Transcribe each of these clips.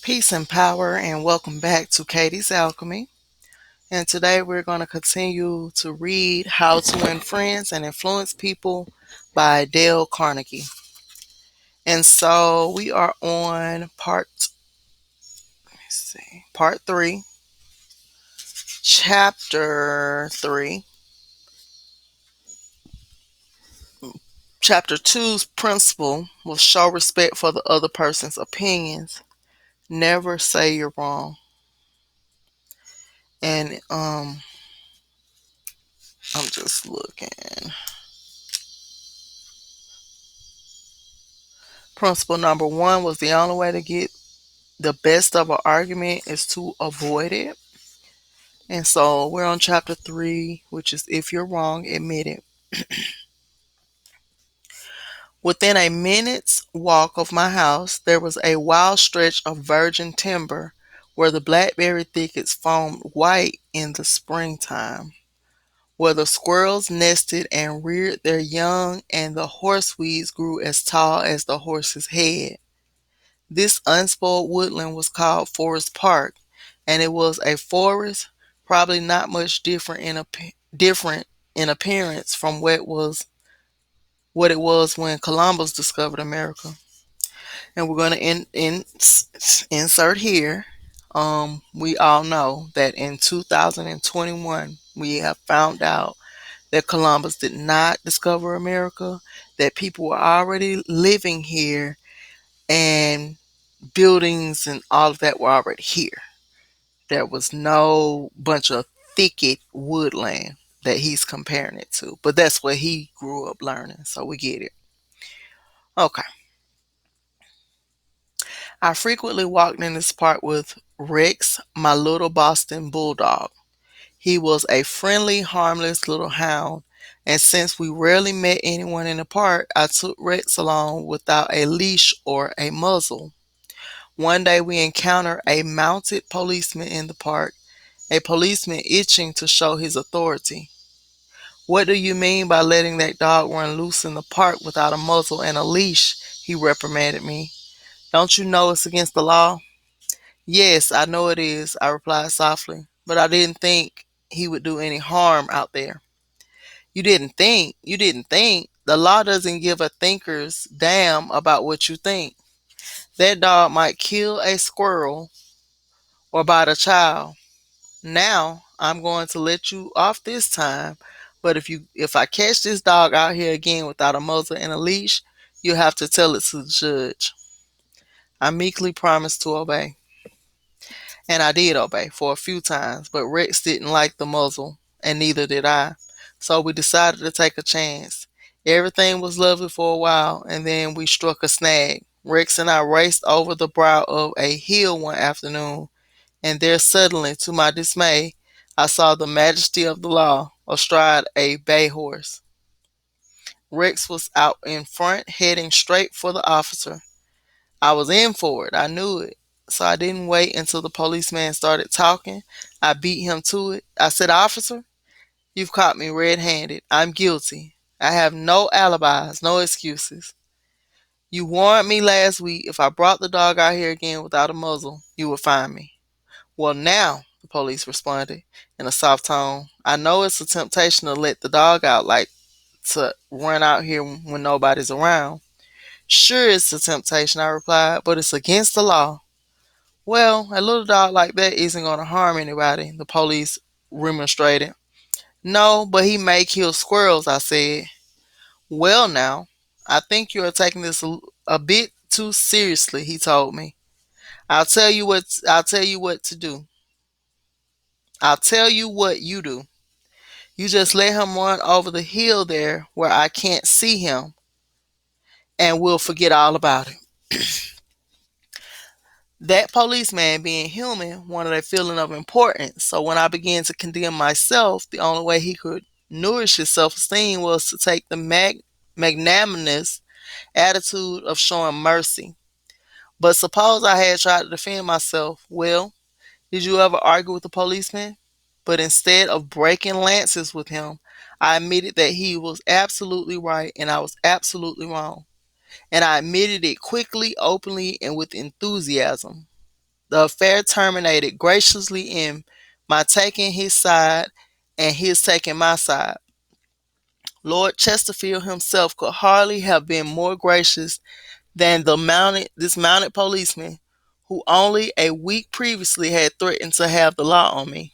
Peace and power, and welcome back to Katie's Alchemy. And today we're going to continue to read How to Win Friends and Influence People by Dale Carnegie. And so we are on part 3, chapter 3. Chapter two's principle will show respect for the other person's opinions. Never say you're wrong. And I'm just looking. Principle number 1 was the only way to get the best of an argument is to avoid it. And so we're on chapter 3, which is if you're wrong, admit it. Within a minute's walk of my house, there was a wild stretch of virgin timber where the blackberry thickets foamed white in the springtime, where the squirrels nested and reared their young and the horseweeds grew as tall as the horse's head. This unspoiled woodland was called Forest Park, and it was a forest, probably not much different in appearance from what it was when Columbus discovered America. And we're going to insert here. We all know that in 2021 we have found out that Columbus did not discover America, that people were already living here, and buildings and all of that were already here. There was no bunch of thicket woodland that he's comparing it to. But that's what he grew up learning, so we get it. Okay. I frequently walked in this park with Rex, my little Boston bulldog. He was a friendly, harmless little hound, and since we rarely met anyone in the park, I took Rex along without a leash or a muzzle. One day we encountered a mounted policeman in the park, a policeman itching to show his authority. "What do you mean by letting that dog run loose in the park without a muzzle and a leash?" he reprimanded me. "Don't you know it's against the law?" "Yes, I know it is," I replied softly, "but I didn't think he would do any harm out there." You didn't think? You didn't think? The law doesn't give a thinker's damn about what you think. That dog might kill a squirrel or bite a child. Now I'm going to let you off this time, but if I catch this dog out here again without a muzzle and a leash, you'll have to tell it to the judge. I meekly promised to obey. And I did obey for a few times, but Rex didn't like the muzzle, and neither did I. So we decided to take a chance. Everything was lovely for a while, and then we struck a snag. Rex and I raced over the brow of a hill one afternoon, and there suddenly, to my dismay, I saw the majesty of the law astride a bay horse. Rex was out in front, heading straight for the officer. I was in for it, I knew it. So I didn't wait until the policeman started talking. I beat him to it. I said, "Officer, you've caught me red-handed. I'm guilty. I have no alibis, no excuses. You warned me last week if I brought the dog out here again without a muzzle, you would find me." "Well, now," the police responded in a soft tone, "I know it's a temptation to let the dog out, like to run out here when nobody's around." "Sure, it's a temptation," I replied, "but it's against the law." "Well, a little dog like that isn't going to harm anybody," the police remonstrated. "No, but he may kill squirrels," I said. "Well, now, I think you are taking this a bit too seriously," he told me. I'll tell you what to do. I'll tell you what you do. You just let him run over the hill there where I can't see him, and we'll forget all about it." That policeman, being human, wanted a feeling of importance. So when I began to condemn myself, the only way he could nourish his self-esteem was to take the magnanimous attitude of showing mercy. But suppose I had tried to defend myself. Well, did you ever argue with a policeman? But instead of breaking lances with him, I admitted that he was absolutely right and I was absolutely wrong. And I admitted it quickly, openly, and with enthusiasm. The affair terminated graciously in my taking his side and his taking my side. Lord Chesterfield himself could hardly have been more gracious than this mounted policeman who only a week previously had threatened to have the law on me.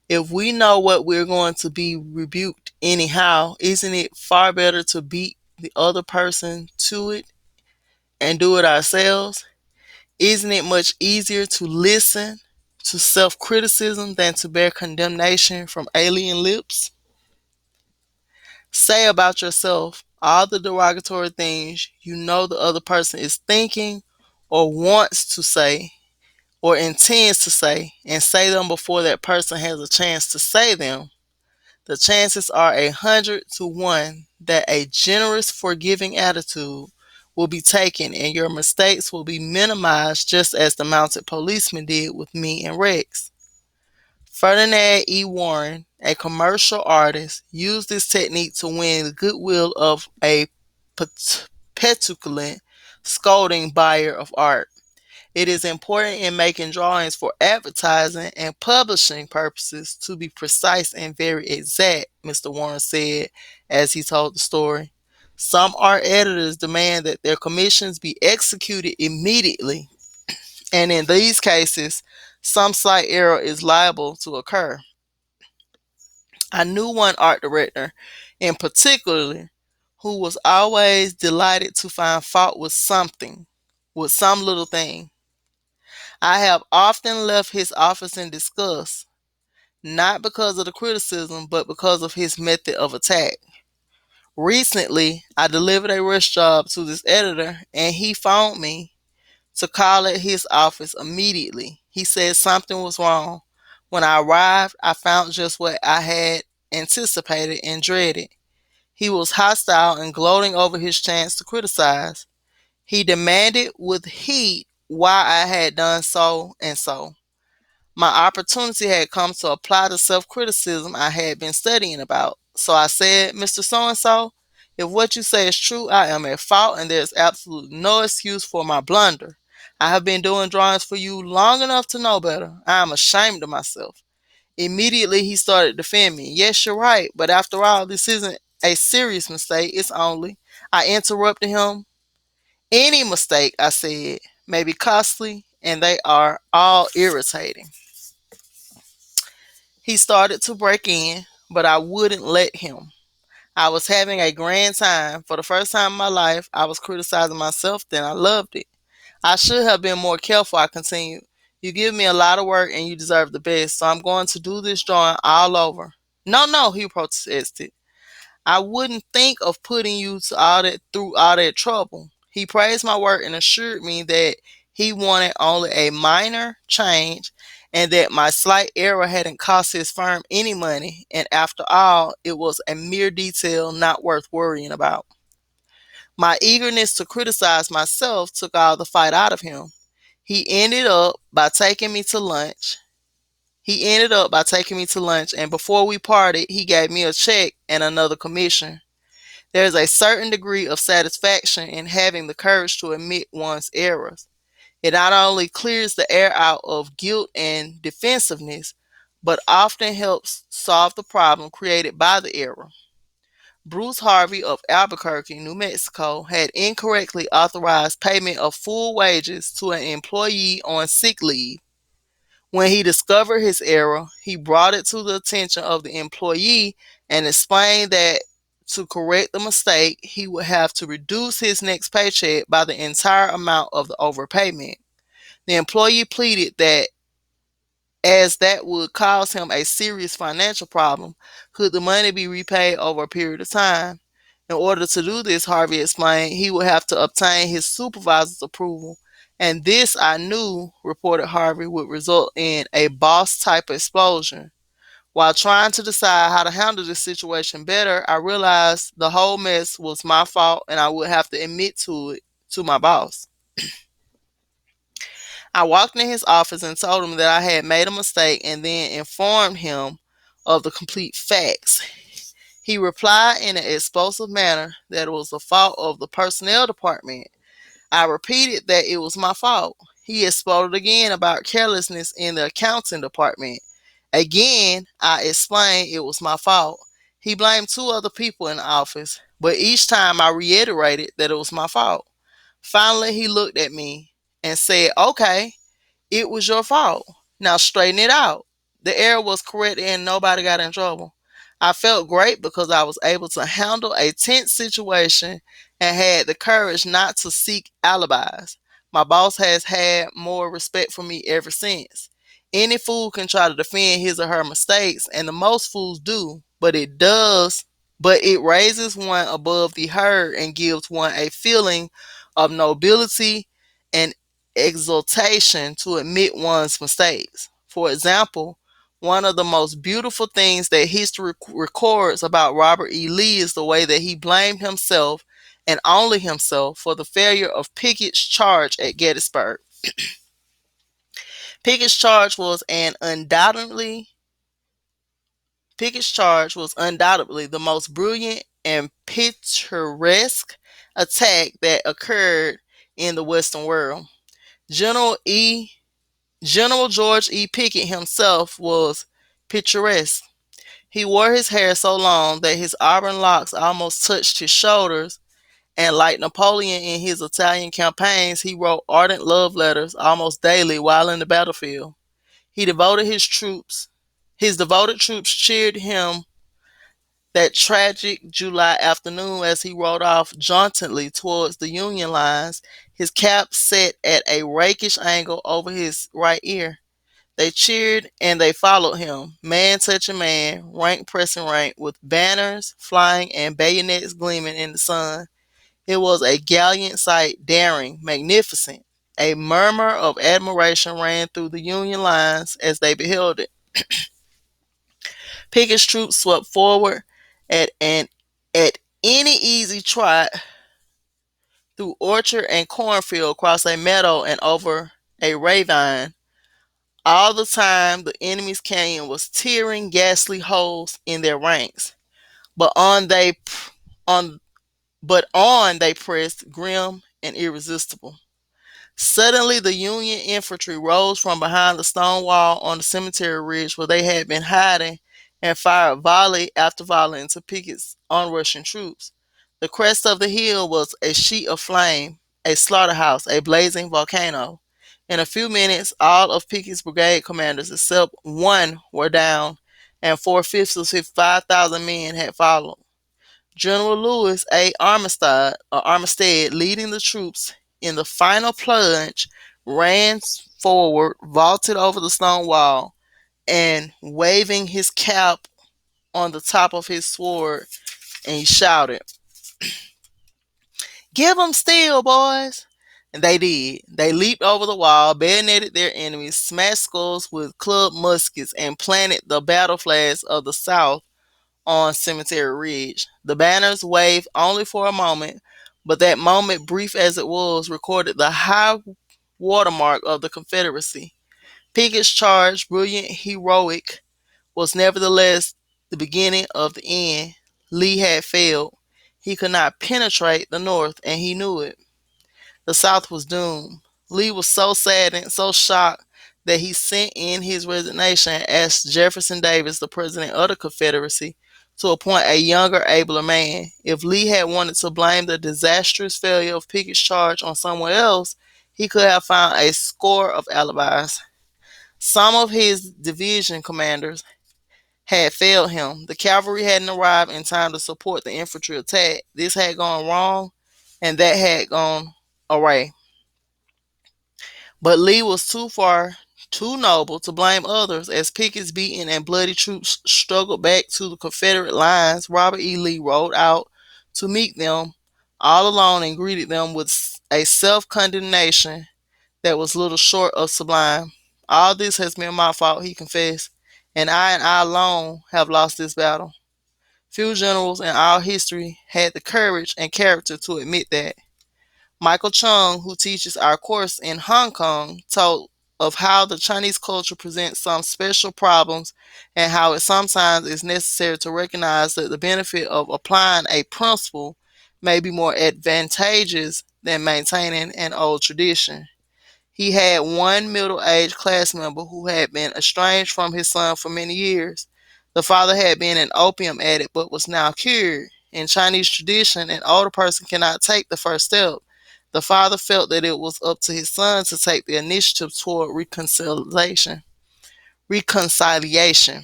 If we know what we're going to be rebuked anyhow, isn't it far better to beat the other person to it and do it ourselves? Isn't it much easier to listen to self-criticism than to bear condemnation from alien lips? Say about yourself all the derogatory things you know the other person is thinking or wants to say or intends to say, and say them before that person has a chance to say them. The chances are 100 to 1 that a generous, forgiving attitude will be taken and your mistakes will be minimized just as the mounted policeman did with me and Rex. Ferdinand E. Warren, a commercial artist, used this technique to win the goodwill of a petulant, scolding buyer of art. It is important in making drawings for advertising and publishing purposes to be precise and very exact, Mr. Warren said as he told the story. Some art editors demand that their commissions be executed immediately, and in these cases, some slight error is liable to occur. I knew one art director in particular who was always delighted to find fault with some little thing. I have often left his office in disgust, not because of the criticism, but because of his method of attack. Recently, I delivered a rush job to this editor, and he phoned me to call at his office immediately. He said something was wrong. When I arrived, I found just what I had anticipated and dreaded. He was hostile and gloating over his chance to criticize. He demanded with heat why I had done so and so. My opportunity had come to apply the self-criticism I had been studying about. So I said, Mr. So-and-so, if what you say is true, I am at fault and there is absolutely no excuse for my blunder. I have been doing drawings for you long enough to know better. I am ashamed of myself. Immediately he started to defend me. Yes, you're right, but after all, this isn't a serious mistake. It's only. I interrupted him. Any mistake, I said, may be costly, and they are all irritating. He started to break in, but I wouldn't let him. I was having a grand time. For the first time in my life, I was criticizing myself, then I loved it. I should have been more careful, I continued. You give me a lot of work and you deserve the best, so I'm going to do this drawing all over. No, no, he protested. I wouldn't think of putting you to through all that trouble. He praised my work and assured me that he wanted only a minor change and that my slight error hadn't cost his firm any money, and after all, it was a mere detail not worth worrying about. My eagerness to criticize myself took all the fight out of him. He ended up by taking me to lunch. And before we parted, he gave me a check and another commission. There is a certain degree of satisfaction in having the courage to admit one's errors. It not only clears the air out of guilt and defensiveness, but often helps solve the problem created by the error. Bruce Harvey of Albuquerque, New Mexico, had incorrectly authorized payment of full wages to an employee on sick leave. When he discovered his error, he brought it to the attention of the employee and explained that to correct the mistake, he would have to reduce his next paycheck by the entire amount of the overpayment. The employee pleaded that as that would cause him a serious financial problem, could the money be repaid over a period of time? In order to do this, Harvey explained, he would have to obtain his supervisor's approval. And this, I knew, reported Harvey, would result in a boss type explosion. While trying to decide how to handle this situation better, I realized the whole mess was my fault and I would have to admit to it to my boss. I walked in his office and told him that I had made a mistake and then informed him of the complete facts. He replied in an explosive manner that it was the fault of the personnel department. I repeated that it was my fault. He exploded again about carelessness in the accounting department. Again, I explained it was my fault. He blamed two other people in the office, but each time I reiterated that it was my fault. Finally, he looked at me and said, "Okay, it was your fault. Now straighten it out." The error was corrected and nobody got in trouble. I felt great because I was able to handle a tense situation and had the courage not to seek alibis. My boss has had more respect for me ever since. Any fool can try to defend his or her mistakes, and the most fools do, but it raises one above the herd and gives one a feeling of nobility and exultation to admit one's mistakes. For example, one of the most beautiful things that history records about Robert E. Lee is the way that he blamed himself and only himself for the failure of Pickett's charge was an undoubtedly Pickett's charge was undoubtedly the most brilliant and picturesque attack that occurred in the Western world. General E. General George E. Pickett himself was picturesque. He wore his hair so long that his auburn locks almost touched his shoulders, and like Napoleon in his Italian campaigns, he wrote ardent love letters almost daily while in the battlefield. He devoted his troops. His devoted troops cheered him that tragic July afternoon as he rode off jauntily towards the Union lines, his cap set at a rakish angle over his right ear. They cheered and they followed him, man touching man, rank pressing rank, with banners flying and bayonets gleaming in the sun. It was a gallant sight, daring, magnificent. A murmur of admiration ran through the Union lines as they beheld it. Pickett's troops swept forward at any easy trot through orchard and cornfield, across a meadow and over a ravine. All the time the enemy's canyon was tearing ghastly holes in their ranks, but on on they pressed, grim and irresistible. Suddenly the Union infantry rose from behind the stone wall on the cemetery ridge where they had been hiding and fired volley after volley into Pickett's onrushing troops. The crest of the hill was a sheet of flame, a slaughterhouse, a blazing volcano. In a few minutes, all of Pickett's brigade commanders except one were down, and 4/5 of his 5,000 men had followed. General Lewis A. Armistead, leading the troops in the final plunge, ran forward, vaulted over the stone wall, and waving his cap on the top of his sword, and he shouted, "Give 'em steel, boys!" And they did. They leaped over the wall, bayoneted their enemies, smashed skulls with club muskets, and planted the battle flags of the South on Cemetery Ridge. The banners waved only for a moment, but that moment, brief as it was, recorded the high watermark of the Confederacy. Pickett's charge, brilliant, heroic, was nevertheless the beginning of the end. Lee had failed. He could not penetrate the North, and he knew it. The South was doomed. Lee was so saddened, so shocked, that he sent in his resignation and asked Jefferson Davis, the president of the Confederacy, to appoint a younger, abler man. If Lee had wanted to blame the disastrous failure of Pickett's charge on someone else, he could have found a score of alibis. Some of his division commanders had failed him. The cavalry hadn't arrived in time to support the infantry attack. This had gone wrong, and that had gone awry. But Lee was too noble to blame others. As Pickett's beaten and bloody troops struggled back to the Confederate lines, Robert E. Lee rode out to meet them all alone and greeted them with a self-condemnation that was little short of sublime. "All this has been my fault," he confessed, and I alone have lost this battle." Few generals in all history had the courage and character to admit that. Michael Chung, who teaches our course in Hong Kong, told of how the Chinese culture presents some special problems and how it sometimes is necessary to recognize that the benefit of applying a principle may be more advantageous than maintaining an old tradition. He had one middle-aged class member who had been estranged from his son for many years. The father had been an opium addict but was now cured. In Chinese tradition, an older person cannot take the first step. The father felt that it was up to his son to take the initiative toward reconciliation. Reconciliation.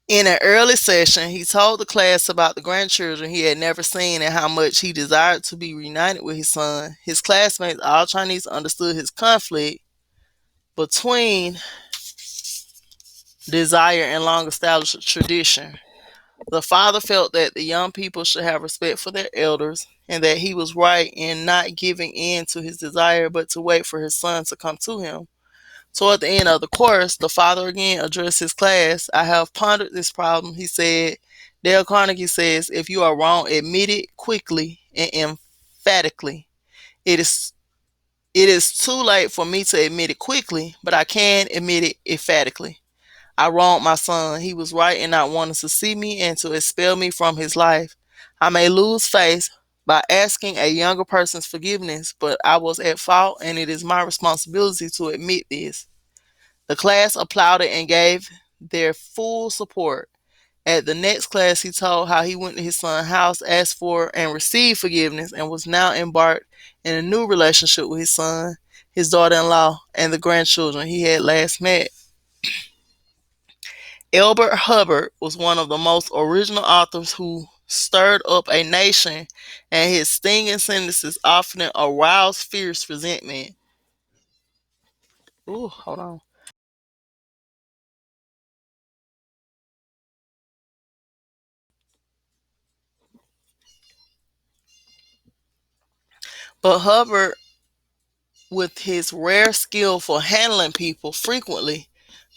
In an early session, he told the class about the grandchildren he had never seen and how much he desired to be reunited with his son. His classmates, all Chinese, understood his conflict between desire and long established tradition. The father felt that the young people should have respect for their elders and that he was right in not giving in to his desire but to wait for his son to come to him. Toward the end of the course, the father again addressed his class. I have pondered this problem, he said. Dale Carnegie says, if you are wrong, admit it quickly and emphatically. It is too late for me to admit it quickly, but I can admit it emphatically. I wronged my son. He was right in not wanting to see me and to expel me from his life. I may lose face by asking a younger person's forgiveness, but I was at fault and it is my responsibility to admit this. The class applauded and gave their full support. At the next class, he told how he went to his son's house, asked for and received forgiveness, and was now embarked in a new relationship with his son, his daughter-in-law, and the grandchildren he had last met. Elbert Hubbard was one of the most original authors who stirred up a nation, and his stinging sentences often aroused fierce resentment. Ooh, hold on. But Hubbard, with his rare skill for handling people, frequently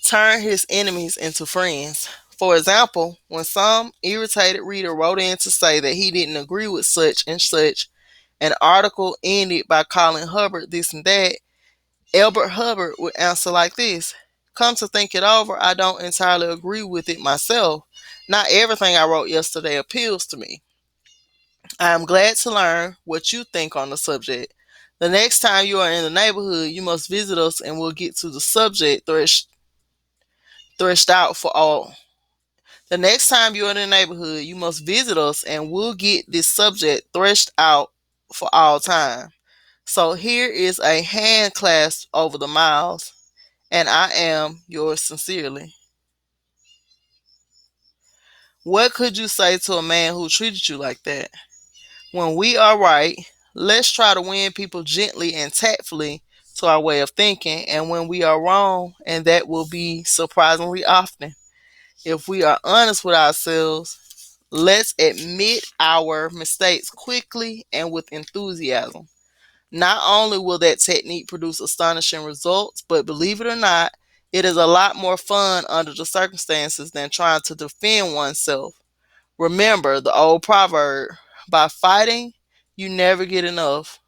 turned his enemies into friends. For example, when some irritated reader wrote in to say that he didn't agree with such and such, an article ended by calling Hubbard this and that, Elbert Hubbard would answer like this: come to think it over, I don't entirely agree with it myself. Not everything I wrote yesterday appeals to me. I am glad to learn what you think on the subject. The next time you are in the neighborhood, you must visit us and we'll get to the subject threshed out for all. The next time you're in the neighborhood, you must visit us and we'll get this subject threshed out for all time. So here is a hand clasp over the miles, and I am yours sincerely. What could you say to a man who treated you like that? When we are right, let's try to win people gently and tactfully to our way of thinking, and when we are wrong, and that will be surprisingly often, if we are honest with ourselves, let's admit our mistakes quickly and with enthusiasm. Not only will that technique produce astonishing results, but believe it or not, it is a lot more fun under the circumstances than trying to defend oneself. Remember the old proverb: by fighting, you never get enough,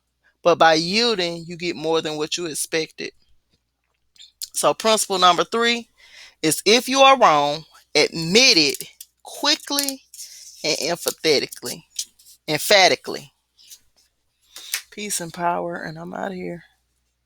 but by yielding, you get more than what you expected. So, principle number 3 is, if you are wrong, admit it quickly and emphatically. Peace and power, and I'm out of here.